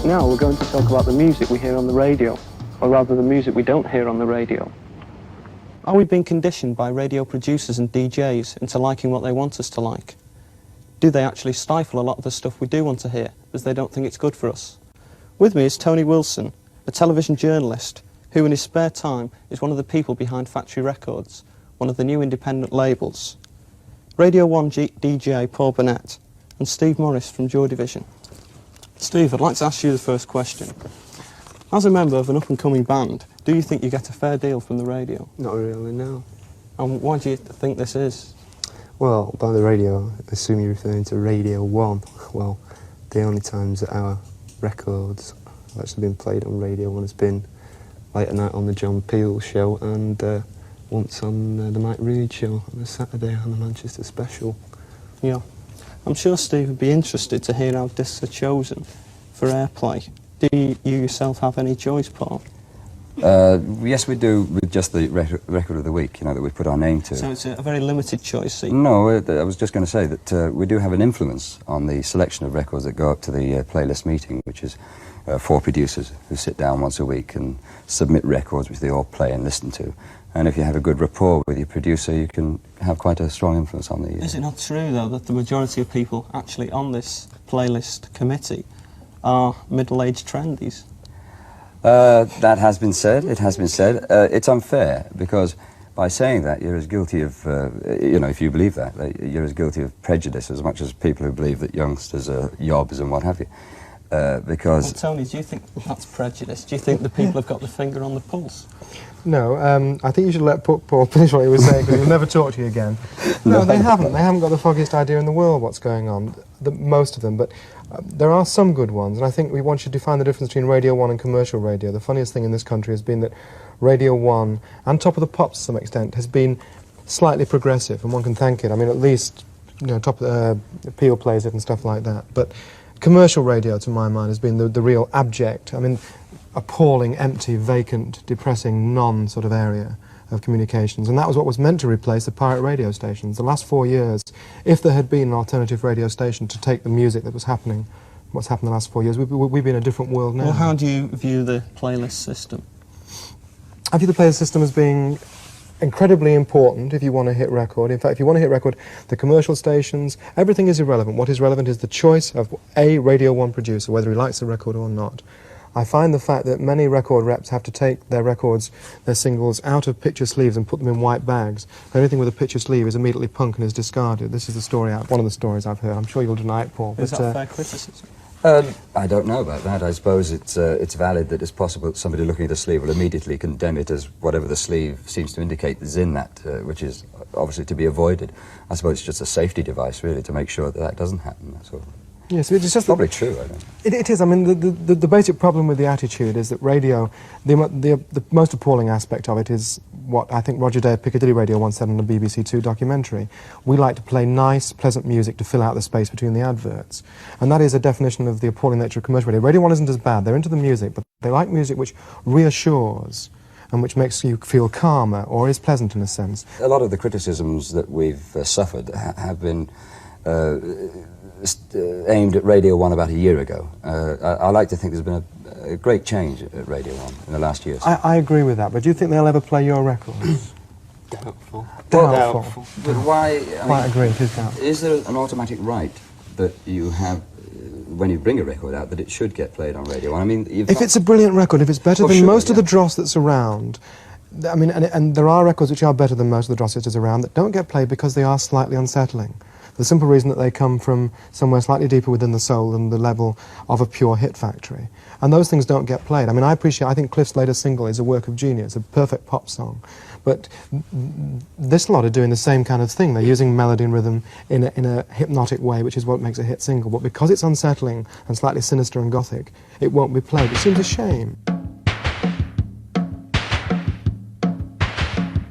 Now we're going to talk about the music we hear on the radio, or rather the music we don't hear on the radio. Are we being conditioned by radio producers and DJs into liking what they want us to like? Do they actually stifle a lot of the stuff we do want to hear, as they don't think it's good for us? With me is Tony Wilson, a television journalist, who in his spare time is one of the people behind Factory Records, one of the new independent labels. Radio 1 DJ Paul Burnett and Steve Morris from Joy Division. Steve, I'd like to ask you the first question. As a member of an up-and-coming band, do you think you get a fair deal from the radio? Not really, no. And why do you think this is? Well, by the radio, I assume you're referring to Radio 1. Well, the only times that our records have actually been played on Radio 1 has been late at night on the John Peel show and once on the Mike Reid show on a Saturday on the Manchester Special. Yeah. I'm sure Steve would be interested to hear how discs are chosen for airplay. Do you yourself have any choice, Paul? Yes, we do, with just the record of the week, you know, that we put our name to. So it's a very limited choice, see? No, I was just going to say that we do have an influence on the selection of records that go up to the playlist meeting, which is 4 producers who sit down once a week and submit records which they all play and listen to. And if you have a good rapport with your producer, you can have quite a strong influence on the... Is it not true, though, that the majority of people actually on this playlist committee are middle-aged trendies? That has been said, it has been said. It's unfair, because by saying that, you're as guilty of, you know, if you believe that, you're as guilty of prejudice as much as people who believe that youngsters are yobs and what have you. Because... Well, Tony, do you think that's prejudice? Do you think the people have got the finger on the pulse? No, I think you should let Paul finish what he was saying, because he'll never talk to you again. No, they haven't. They haven't got the foggiest idea in the world what's going on, most of them, but there are some good ones, and I think we want you to define the difference between Radio 1 and commercial radio. The funniest thing in this country has been that Radio 1, and Top of the Pops to some extent, has been slightly progressive, and one can thank it. I mean, at least, you know, Peel plays it and stuff like that, but commercial radio, to my mind, has been the real abject, I mean, appalling, empty, vacant, depressing, non-sort of area of communications. And that was what was meant to replace the pirate radio stations. The last 4 years, if there had been an alternative radio station to take the music that was happening, what's happened the last 4 years, we'd be in a different world now. Well, how do you view the playlist system? I view the playlist system as being incredibly important if you want to hit record. In fact, if you want to hit record, the commercial stations, everything is irrelevant. What is relevant is the choice of a Radio 1 producer, whether he likes the record or not. I find the fact that many record reps have to take their records, their singles, out of picture sleeves and put them in white bags. Anything with a picture sleeve is immediately punk and is discarded. This is the story, one of the stories I've heard. I'm sure you'll deny it, Paul. Is that fair criticism? I don't know about that. I suppose it's valid that it's possible that somebody looking at a sleeve will immediately condemn it as whatever the sleeve seems to indicate is in that, which is obviously to be avoided. I suppose it's just a safety device, really, to make sure that that doesn't happen, that's all. Yes, it's just probably true, I think. It is. I mean, the basic problem with the attitude is that radio, the most appalling aspect of it is what I think Roger Day of Piccadilly Radio once said in a BBC Two documentary. We like to play nice, pleasant music to fill out the space between the adverts. And that is a definition of the appalling nature of commercial radio. Radio 1 isn't as bad. They're into the music, but they like music which reassures and which makes you feel calmer or is pleasant in a sense. A lot of the criticisms that we've suffered have been aimed at Radio 1 about a year ago. I like to think there's been a great change at Radio 1 in the last year. I agree with that, but do you think they'll ever play your records? Doubtful. Doubtful. But why... Quite agree, it is doubtful. Is there an automatic right that you have, when you bring a record out, that it should get played on Radio 1? I mean, if it's a brilliant record, if it's better than most of the dross that's around, I mean, and there are records which are better than most of the dross that is around that don't get played because they are slightly unsettling. The simple reason that they come from somewhere slightly deeper within the soul than the level of a pure hit factory. And those things don't get played. I mean, I think Cliff's latest single is a work of genius, a perfect pop song. But this lot are doing the same kind of thing. They're using melody and rhythm in a hypnotic way, which is what makes a hit single. But because it's unsettling and slightly sinister and gothic, it won't be played. It seems a shame.